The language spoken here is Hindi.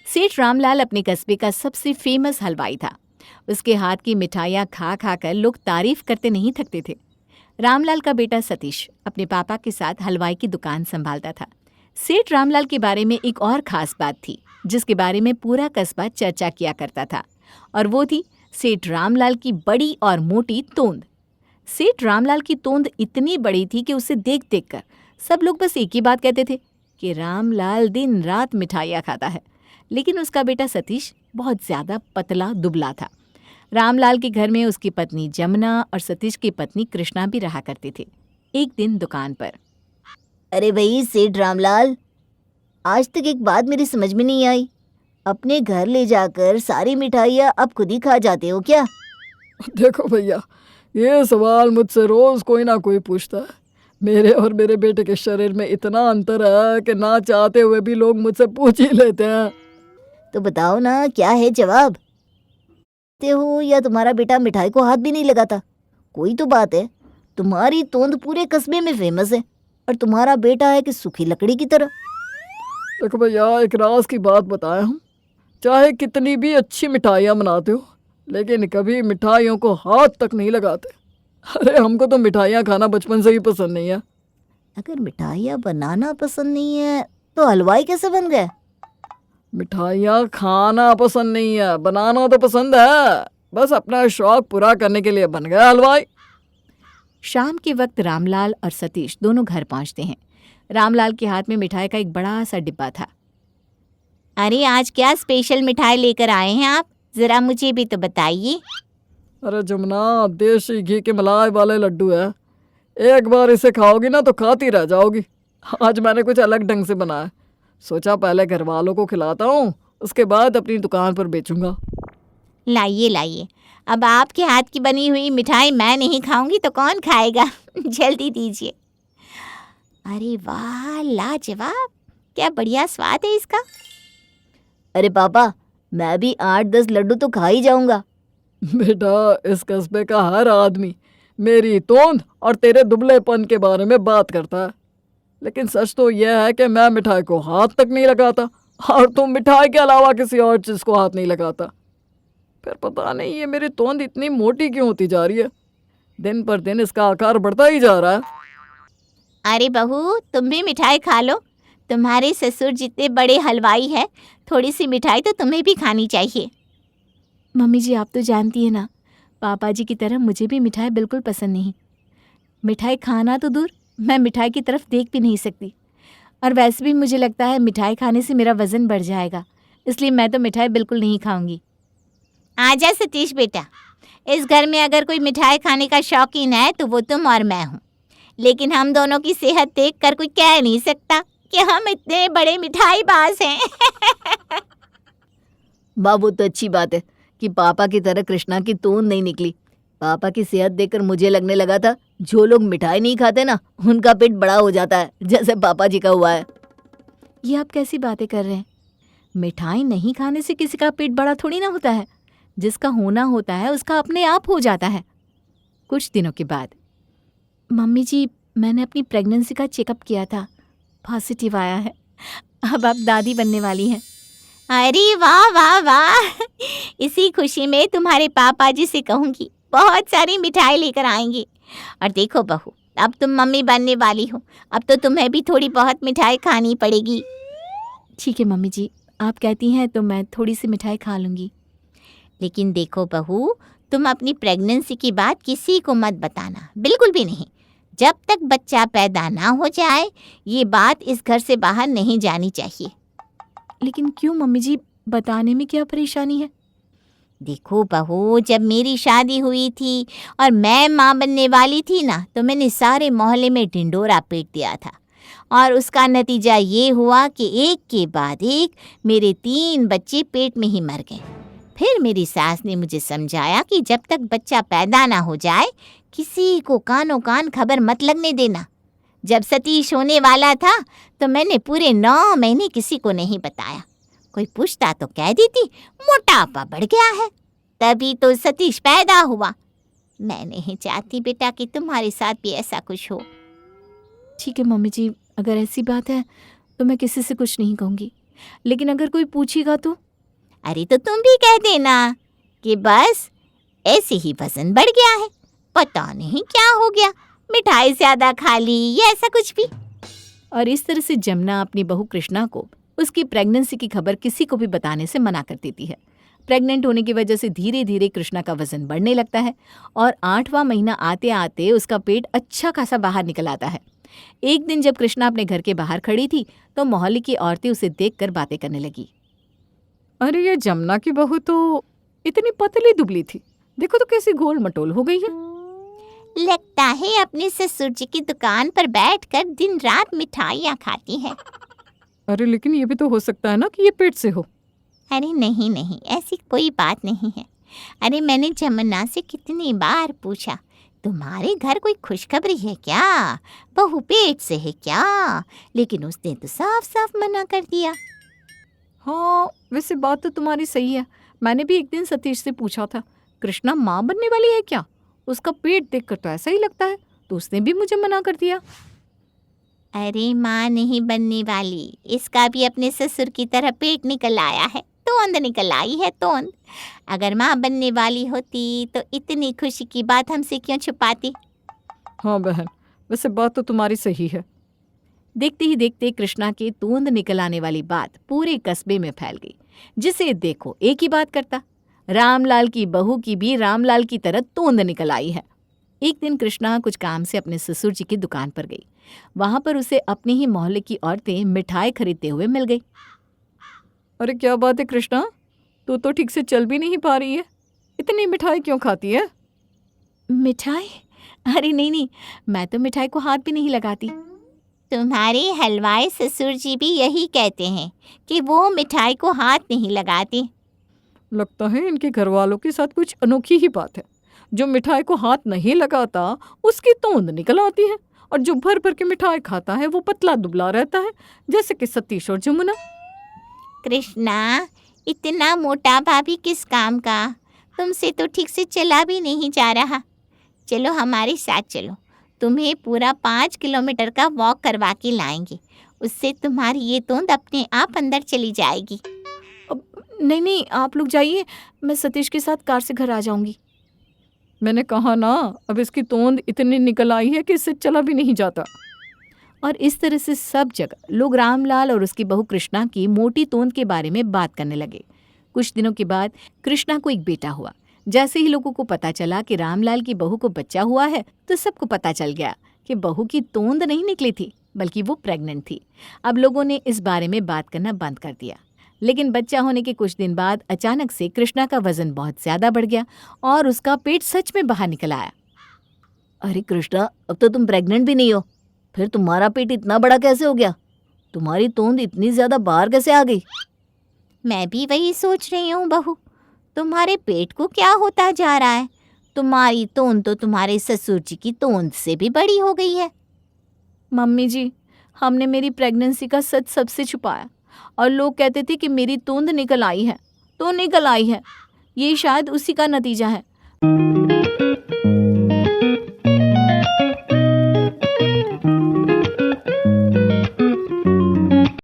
सेठ रामलाल अपने कस्बे का सबसे फेमस हलवाई था। उसके हाथ की मिठाइयाँ खा खा कर लोग तारीफ करते नहीं थकते थे। रामलाल का बेटा सतीश अपने पापा के साथ हलवाई की दुकान संभालता था। सेठ रामलाल के बारे में एक और खास बात थी, जिसके बारे में पूरा कस्बा चर्चा किया करता था, और वो थी सेठ रामलाल की बड़ी और मोटी तोंद। सेठ रामलाल की तोंद इतनी बड़ी थी कि उसे देख देख कर सब लोग बस एक ही बात कहते थे कि रामलाल दिन रात मिठाइयाँ खाता है। लेकिन उसका बेटा सतीश बहुत ज़्यादा पतला दुबला था। रामलाल के घर में उसकी पत्नी जमुना और सतीश की पत्नी कृष्णा भी रहा करते थे। एक दिन दुकान पर, अरे भाई सेठ रामलाल, आज तक एक बात मेरी समझ में नहीं आई। अपने घर ले जाकर सारी मिठाइयाँ आप खुद ही खा जाते हो क्या? देखो भैया, ये सवाल मुझसे रोज कोई ना कोई पूछता है। मेरे और मेरे बेटे के शरीर में इतना अंतर है कि ना चाहते हुए भी लोग मुझसे पूछ ही लेते हैं। तो बताओ ना, क्या है जवाब? ते हो या तुम्हारा बेटा मिठाई को हाथ भी नहीं लगाता? कोई तो बात है। तुम्हारी तोंद पूरे कस्बे में फेमस है और तुम्हारा बेटा है कि सूखी लकड़ी की तरह। देखो भैया, एक राज की बात बताया हूँ। चाहे कितनी भी अच्छी मिठाइयाँ बनाते हो, लेकिन कभी मिठाइयों को हाथ तक नहीं लगाते। अरे हमको तो मिठाइयाँ खाना बचपन से ही पसंद नहीं है। अगर मिठाइयाँ बनाना पसंद नहीं है तो हलवाई कैसे बन गए? मिठाइयाँ खाना पसंद नहीं है, बनाना तो पसंद है। बस अपना शौक पूरा करने के लिए बन गया हलवाई। शाम के वक्त रामलाल और सतीश दोनों घर पहुंचते हैं। रामलाल के हाथ में मिठाई का एक बड़ा सा डिब्बा था। अरे आज क्या स्पेशल मिठाई लेकर आए हैं आप? जरा मुझे भी तो बताइए। अरे जमुना, देसी घी के मलाई वाले लड्डू है। एक बार इसे खाओगी ना तो खाती रह जाओगी। आज मैंने कुछ अलग ढंग से बनाया। सोचा पहले घर वालों को खिलाता हूँ, उसके बाद अपनी दुकान पर बेचूंगा। लाइए लाइए, अब आपके हाथ की बनी हुई मिठाई मैं नहीं खाऊंगी तो कौन खाएगा? जल्दी दीजिए। अरे वाह, लाजवाब! क्या बढ़िया स्वाद है इसका। अरे पापा, मैं भी 8-10 लड्डू तो खा ही जाऊंगा। बेटा, इस कस्बे का हर आदमी मेरी तोंद और तेरे दुबलेपन के बारे में बात करता है, लेकिन सच तो यह है कि मैं मिठाई को हाथ तक नहीं लगाता, और तुम मिठाई के अलावा किसी और चीज़ को हाथ नहीं लगाता। फिर पता नहीं ये मेरी तोंद इतनी मोटी क्यों होती जा रही है। दिन पर दिन इसका आकार बढ़ता ही जा रहा है। अरे बहू, तुम भी मिठाई खा लो। तुम्हारे ससुर जितने बड़े हलवाई हैं, थोड़ी सी मिठाई तो तुम्हें भी खानी चाहिए। मम्मी जी, आप तो जानती है ना, पापा जी की तरह मुझे भी मिठाई बिल्कुल पसंद नहीं। मिठाई खाना तो दूर, मैं मिठाई की तरफ देख भी नहीं सकती। और वैसे भी मुझे लगता है मिठाई खाने से मेरा वज़न बढ़ जाएगा, इसलिए मैं तो मिठाई बिल्कुल नहीं खाऊंगी। आजा सतीश बेटा, इस घर में अगर कोई मिठाई खाने का शौकीन है तो वो तुम और मैं हूँ। लेकिन हम दोनों की सेहत देखकर कोई कह नहीं सकता कि हम इतने बड़े मिठाईबाज हैं। बाबू, तो अच्छी बात है कि पापा की तरह कृष्णा की तोंद नहीं निकली। पापा की सेहत देखकर मुझे लगने लगा था जो लोग मिठाई नहीं खाते ना, उनका पेट बड़ा हो जाता है, जैसे पापा जी का हुआ है। ये आप कैसी बातें कर रहे हैं? मिठाई नहीं खाने से किसी का पेट बड़ा थोड़ी ना होता है। जिसका होना होता है उसका अपने आप हो जाता है। कुछ दिनों के बाद, मम्मी जी, मैंने अपनी प्रेगनेंसी का चेकअप किया था, पॉजिटिव आया है। अब आप दादी बनने वाली हैं। अरे वाह वाह वाह! इसी खुशी में तुम्हारे पापा जी से कहूँगी बहुत सारी मिठाई लेकर आएंगे। और देखो बहू, अब तुम मम्मी बनने वाली हो, अब तो तुम्हें भी थोड़ी बहुत मिठाई खानी पड़ेगी। ठीक है मम्मी जी, आप कहती हैं तो मैं थोड़ी सी मिठाई खा लूँगी। लेकिन देखो बहू, तुम अपनी प्रेगनेंसी की बात किसी को मत बताना, बिल्कुल भी नहीं। जब तक बच्चा पैदा ना हो जाए, ये बात इस घर से बाहर नहीं जानी चाहिए। लेकिन क्यों मम्मी जी, बताने में क्या परेशानी है? देखो बहू, जब मेरी शादी हुई थी और मैं माँ बनने वाली थी ना, तो मैंने सारे मोहल्ले में ढिंडोरा पीट दिया था, और उसका नतीजा ये हुआ कि एक के बाद एक मेरे 3 बच्चे पेट में ही मर गए। फिर मेरी सास ने मुझे समझाया कि जब तक बच्चा पैदा ना हो जाए, किसी को कानों कान खबर मत लगने देना। जब सतीश होने वाला था तो मैंने पूरे 9 महीने किसी को नहीं बताया। कोई पूछता तो कह देती मोटापा बढ़ गया है, तभी तो सतीश पैदा हुआ। मैं नहीं चाहती बेटा कि तुम्हारे साथ भी ऐसा कुछ हो। ठीक है मम्मी जी, अगर ऐसी बात है तो मैं किसी से कुछ नहीं कहूँगी। लेकिन अगर कोई पूछेगा तो? अरे तो तुम भी कह देना कि बस ऐसे ही वजन बढ़ गया है, पता नहीं क्या हो गया, मिठाई ज्यादा खा ली या ऐसा कुछ भी। और इस तरह से जमुना अपनी बहू कृष्णा को उसकी प्रेगनेंसी की खबर किसी को भी बताने से मना कर देती है। प्रेग्नेंट होने की वजह से धीरे धीरे कृष्णा का वजन बढ़ने लगता है और 8वां महीना आते आते उसका पेट अच्छा खासा बाहर निकल आता है। एक दिन जब कृष्णा अपने घर के बाहर खड़ी थी तो मोहल्ले की औरतें उसे देखकर बातें करने लगी। अरे ये जमुना की बहू तो इतनी पतली दुबली थी, देखो तो कैसी गोल मटोल हो गई है। लगता है अपने ससुर जी की दुकान पर बैठकर दिन रात मिठाइयाँ खाती है। अरे लेकिन ये भी तो हो सकता है ना कि ये पेट से हो। अरे नहीं नहीं, ऐसी कोई बात नहीं है। अरे मैंने जमुना से कितनी बार पूछा, तुम्हारे घर कोई खुशखबरी है क्या, बहू पेट से है क्या, लेकिन उसने तो साफ साफ मना कर दिया। हाँ, वैसे बात तो तुम्हारी सही है। मैंने भी एक दिन सतीश से पूछा था, कृष्णा माँ बनने वाली है क्या? उसका पेट देखकर तो ऐसा ही लगता है, तो उसने भी मुझे मना कर दिया। अरे माँ नहीं बनने वाली, इसका भी अपने ससुर की तरह पेट निकल आया है, तोंद निकल आई है तोंद। अगर माँ बनने वाली होती तो इतनी खुशी की बात हमसे क्यों छुपाती। हाँ बहन, वैसे बात तो तुम्हारी सही है। देखते ही देखते कृष्णा के तोंद निकल आने वाली बात पूरे कस्बे में फैल गई। जिसे देखो एक ही बात करता, रामलाल की बहू की भी रामलाल की तरह तोंद निकल आई है। एक दिन कृष्णा कुछ काम से अपने ससुर जी की दुकान पर गई। वहां पर उसे अपने ही मोहल्ले की औरतें मिठाई खरीदते हुए मिल गई। अरे क्या बात है कृष्णा, तू तो ठीक से चल भी नहीं पा रही है, इतनी मिठाई क्यों खाती है? मिठाई? अरे नहीं नहीं, मैं तो मिठाई को हाथ भी नहीं लगाती। तुम्हारे हलवाई ससुर जी भी यही कहते हैं कि वो मिठाई को हाथ नहीं लगाते। लगता है इनके घर वालों के साथ कुछ अनोखी ही बात है। जो मिठाई को हाथ नहीं लगाता उसकी तोंद निकल आती है, और जो भर भर के मिठाई खाता है वो पतला दुबला रहता है, जैसे कि सतीश और जमुना। कृष्णा, इतना मोटापा भी किस काम का, तुमसे तो ठीक से चला भी नहीं जा रहा। चलो हमारे साथ चलो, तुम्हें पूरा 5 किलोमीटर का वॉक करवा के लाएंगे, उससे तुम्हारी ये तोंद अपने आप अंदर चली जाएगी। नहीं नहीं, आप लोग जाइए, मैं सतीश के साथ कार से घर आ जाऊंगी। मैंने कहा ना, अब इसकी तोंद इतनी निकल आई है कि इससे चला भी नहीं जाता। और इस तरह से सब जगह लोग रामलाल और उसकी बहू कृष्णा की मोटी तोंद के बारे में बात करने लगे। कुछ दिनों के बाद कृष्णा को एक बेटा हुआ। जैसे ही लोगों को पता चला कि रामलाल की बहू को बच्चा हुआ है तो सबको पता चल गया कि बहू की तोंद नहीं निकली थी, बल्कि वो प्रेग्नेंट थी। अब लोगों ने इस बारे में बात करना बंद कर दिया। लेकिन बच्चा होने के कुछ दिन बाद अचानक से कृष्णा का वजन बहुत ज्यादा बढ़ गया और उसका पेट सच में बाहर निकल आया। अरे कृष्णा, अब तो तुम प्रेग्नेंट भी नहीं हो, फिर तुम्हारा पेट इतना बड़ा कैसे हो गया? तुम्हारी तोंद इतनी ज्यादा बाहर कैसे आ गई? मैं भी वही सोच रही हूँ बहू, तुम्हारे पेट को क्या होता जा रहा है? तुम्हारी तोंद तो तुम्हारे ससुर जी की तोंद से भी बड़ी हो गई है। मम्मी जी, हमने मेरी प्रेगनेंसी का सच सबसे छुपाया और लोग कहते थे कि मेरी तोंद निकल आई है, तो निकल आई है। ये शायद उसी का नतीजा है।